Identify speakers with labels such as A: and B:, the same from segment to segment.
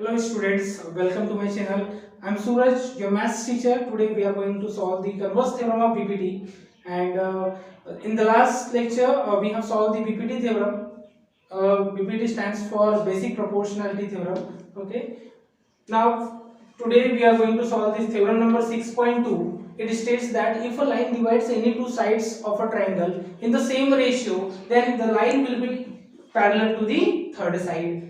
A: Hello students, welcome to my channel. I am Suraj, your maths teacher. Today we are going to solve the converse theorem of BPT. And in the last lecture we have solved the BPT theorem. BPT stands for basic proportionality theorem. Okay. Now today we are going to solve this theorem number 6.2. It states that if a line divides any two sides of a triangle in the same ratio, then the line will be parallel to the third side.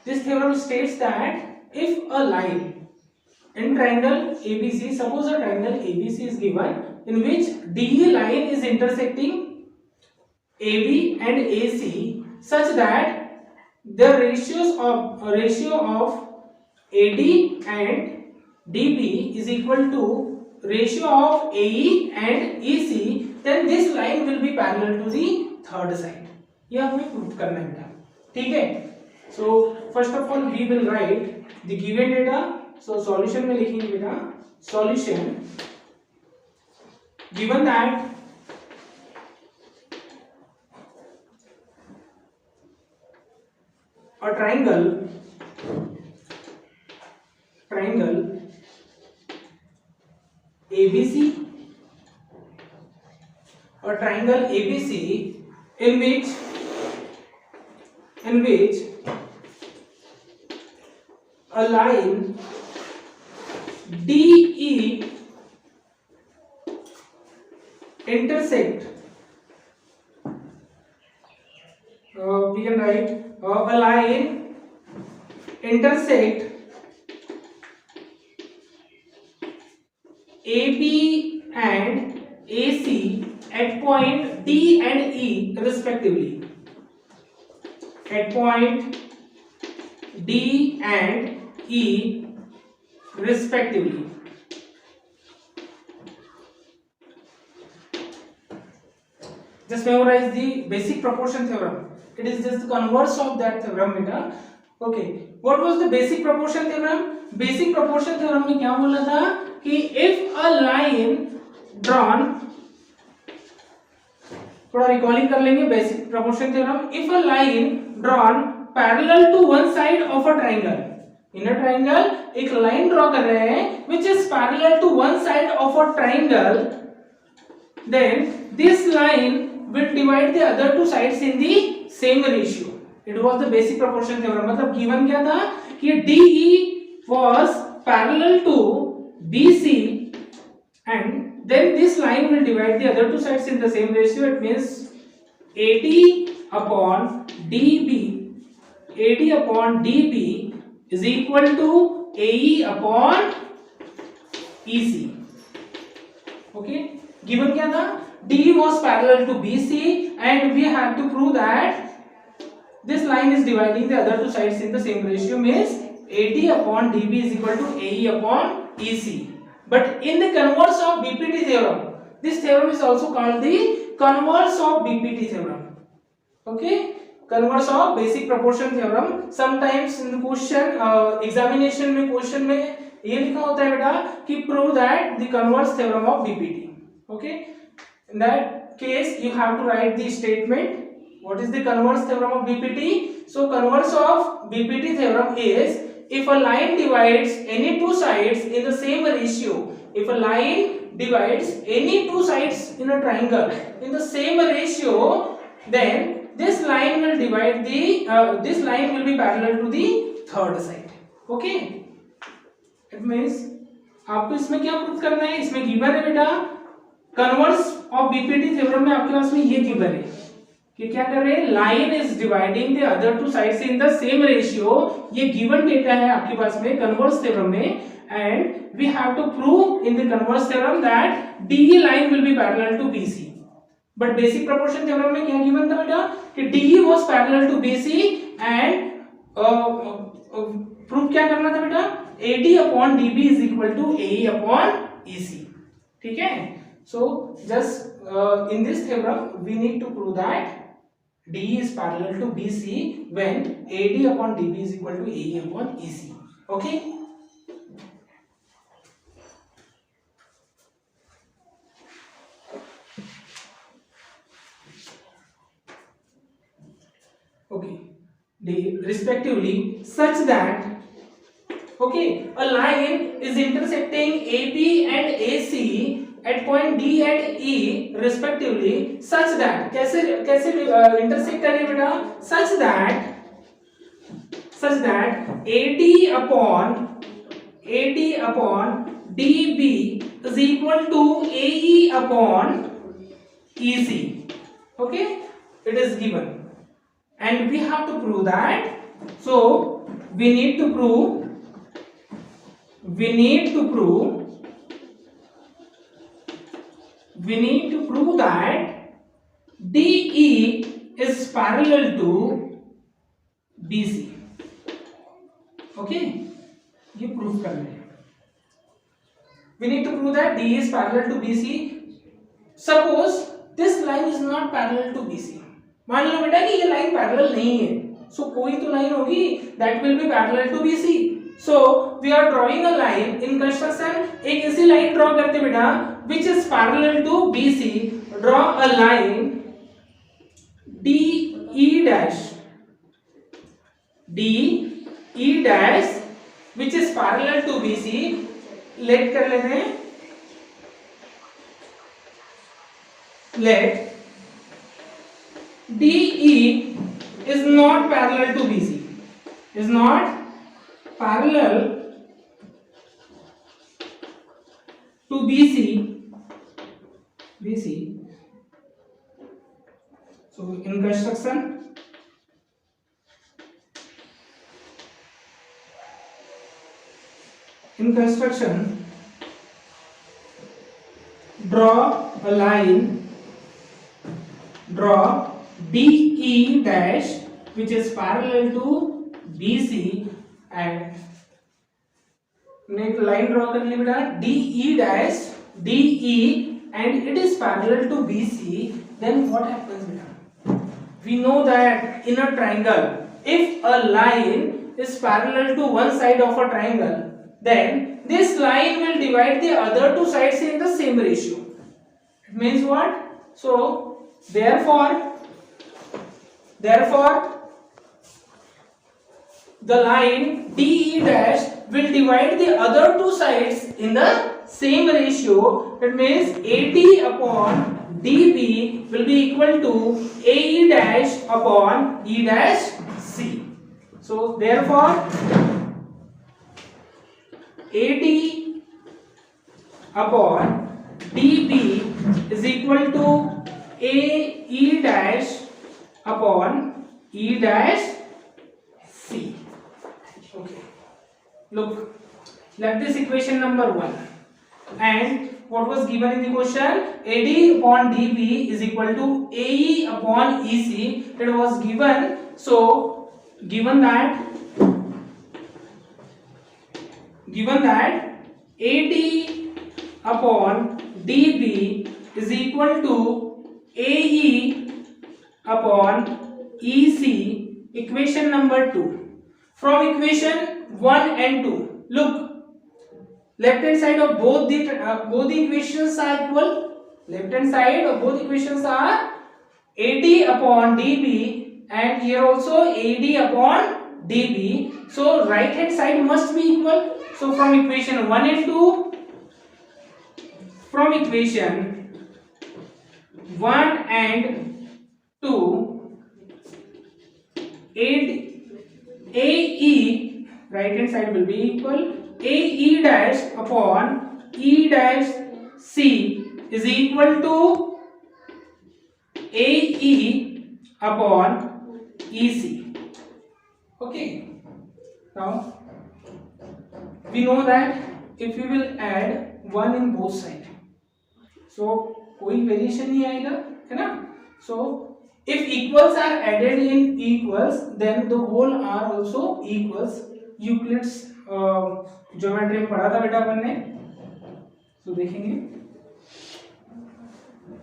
A: This theorem states that if a line in triangle ABC, suppose a triangle ABC is given in which DE line is intersecting AB and AC such that the ratio of AD and DB is equal to ratio of AE and EC, then this line will be parallel to the third side. यह हमें prove करना है बेटा, ठीक है. So first of all we will write the given data. So solution में लिखेंगे बेटा, solution given that a triangle ABC, a triangle ABC in which a line DE intersect we can write a line intersect AB and AC at point D and E respectively. At point D and E respectively. Just memorize the basic proportion theorem. It is just the converse of that theorem beta. Okay, what was the basic proportion theorem? Basic proportion theorem में क्या बोला था कि if a line drawn, थोड़ा recalling कर लेंगे basic proportion theorem. If a line drawn parallel to one side of a triangle, in a triangle एक line draw कर रहे हैं which is parallel to one side of a triangle, then this line will divide the other two sides in the same ratio. It was the basic proportion theorem. मतलब given क्या था कि DE was parallel to BC and then this line will divide the other two sides in the same ratio. It means AD upon DB is equal to AE upon EC. Okay, given क्या था, DE was parallel to BC and we have to prove that this line is dividing the other two sides in the same ratio, means AD upon DB is equal to AE upon EC. But in the converse of BPT theorem, this theorem is also called the converse of BPT theorem. Okay, converse of basic proportion theorem. Sometimes in the question examination में question में ये लिखा होता है बेटा कि prove that the converse theorem of BPT. Okay, in that case you have to write the statement. What is the converse theorem of BPT? So converse of BPT theorem is if a line divides any two sides in the same ratio, if a line divides any two sides in a triangle in the same ratio, then this line will divide the this line will be parallel to the third side. Okay, it means आपको इसमें क्या prove करना है, इसमें given है बेटा converse of BPT theorem में आपके पास में ये गिवन है कि क्या कर रहे हैं, line is dividing the other two sides in the same ratio. ये गिवन डेटा है आपके पास में कन्वर्स थ्योरम में, and we have to prove in the converse theorem that DE line will be parallel to BC. But basic proportion theorem में क्या given था बेटा कि DE was parallel to BC and prove क्या करना था बेटा, AD upon DB is equal to AE upon EC. ठीक है. So just in this theorem we need to prove that DE is parallel to BC when AD upon DB is equal to AE upon EC. Okay. Okay. Respectively such that Okay, a line is intersecting AP and AC at point D and E respectively such that कैसे कैसे intersect करें बेटा such that AD upon DB is equal to AE upon EC. Okay, it is given and we have to prove that. So we need to prove that DE is parallel to BC. Okay, ये proof करना है. We need to prove that DE is parallel to BC. Suppose this line is not parallel to BC. मान लो बेटा कि ये line parallel नहीं है, so कोई तो लाइन होगी that will be parallel to BC. So we are drawing a line in construction. एक ऐसी लाइन ड्रॉ करते बेटा which is parallel to BC. Draw a line DE dash which is parallel to BC. Let कर लेते हैं. Let DE is not parallel to BC. Is not parallel to BC. So in construction, draw a line, draw DE dash which is parallel to BC and make line draw करनी बेटा DE dash DE and it is parallel to BC. Then what happens बेटा? We know that in a triangle, if a line is parallel to one side of a triangle, then this line will divide the other two sides in the same ratio. It means what? So therefore the line DE dash will divide the other two sides in the same ratio. That means AD upon DB will be equal to AE dash upon E dash C. So therefore AD upon DB is equal to AE dash upon E dash C. Okay. Look, let this equation number 1. And what was given in the question? AD upon DB is equal to AE upon EC. It was given. So, given that AD upon DB is equal to AE upon EC, equation number 2. From equation 1 and 2, look, left hand side of both the equations are equal. Left hand side of both equations are AD upon DB and here also AD upon DB. So right hand side must be equal. So from equation 1 and 2, AE right hand side will be equal. AE dash upon E dash C is equal to AE upon EC. Okay. Now we know that if we will add 1 in both sides, so कोई variation नहीं आएगा, है ना? So if equals are added in equals, then the whole are also equals. Euclid's geometry में पढ़ा था बेटा अपन ने, तो देखेंगे.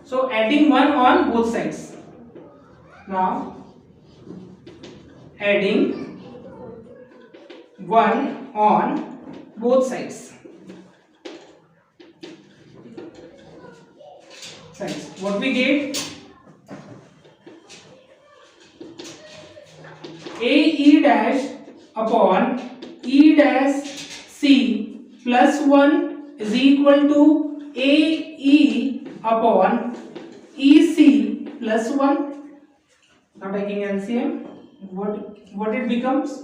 A: So adding 1 on both sides. Now adding 1 on both sides. What we get? AE dash upon E dash plus 1 is equal to AE upon EC plus 1. Now taking LCM, what it becomes?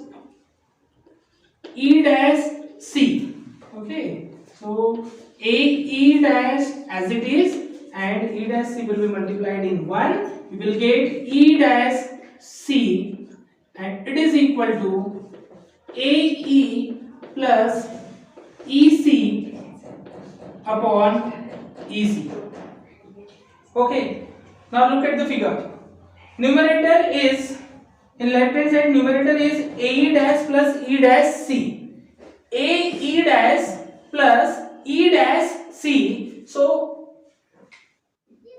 A: E dash C. Okay, so AE dash as it is and E dash C will be multiplied in 1. We will get E dash C and it is equal to AE plus EC upon EC. Okay, now look at the figure. Numerator is in left hand side, numerator is AE dash plus E dash C. AE dash plus E dash C. So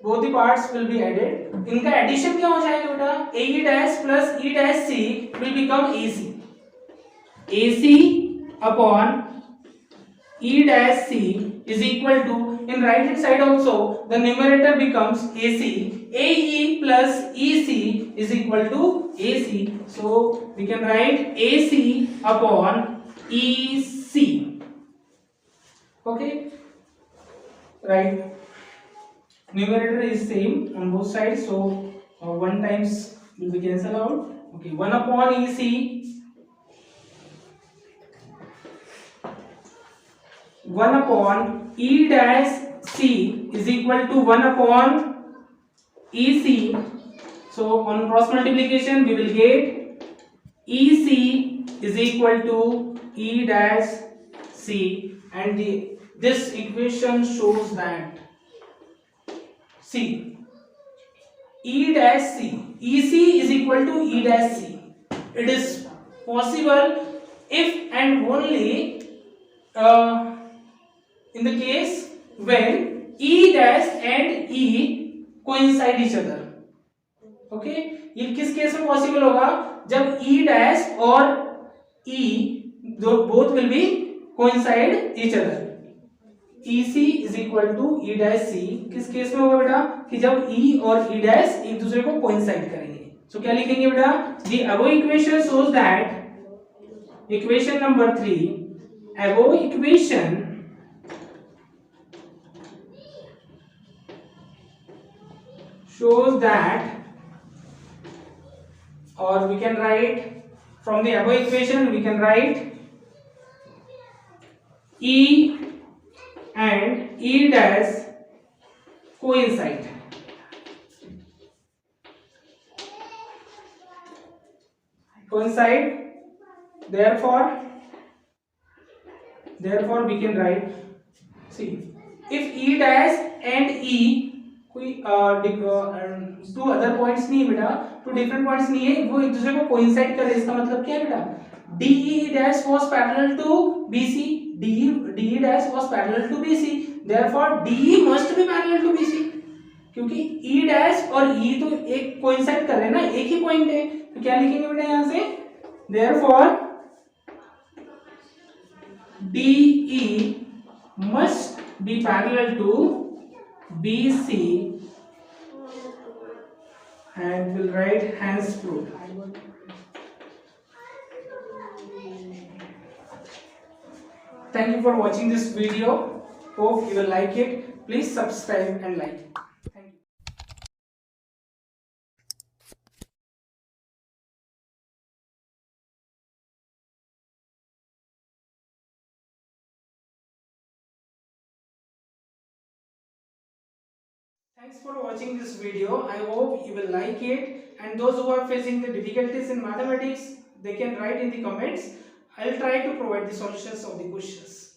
A: both the parts will be added. इनका addition क्या हो जाएगा बेटा? AE dash plus E dash C will become AC. AC upon E dash C is equal to, in right hand side also the numerator becomes AC. AE plus EC is equal to AC. So we can write AC upon EC. Okay, right, numerator is same on both sides, so 1 times will be cancelled out. Okay, 1 upon EC, 1 upon E dash C is equal to 1 upon EC. So on cross multiplication we will get EC is equal to E dash C, and this equation shows that C E dash C, EC is equal to E dash C. It is possible if and only in the case when E dash and E coincide each other. Okay, ये किस case में possible होगा? जब E dash और E both will be coincide each other. EC is equal to E dash C किस case में होगा बेटा? कि जब E और E dash एक दूसरे को coincide करेंगे. So क्या लिखेंगे बेटा? The above equation shows that, equation number 3, above equation shows that, or we can write from the above equation we can write E and E dash coincide. Therefore we can write, see, if E dash and E कोई to other points नहीं है बेटा, to different points नहीं है, वो एक दूसरे को कोइंसाइड करे, इसका मतलब क्या है बेटा? DE dash was parallel to BC, DE dash was parallel to BC, therefore DE must be parallel to BC, क्योंकि E dash और E तो एक कोइंसाइड कर रहे हैं ना, एक ही पॉइंट है, तो क्या लिखेंगे बेटा यहाँ से? therefore DE must be parallel to BC, and we'll write hence proved. Thank you for watching this video. Hope you will like it. Please subscribe and like. Thank you. Thanks for watching this video. I hope you will like it, and those who are facing the difficulties in mathematics, they can write in the comments. I'll try to provide the solutions of the questions.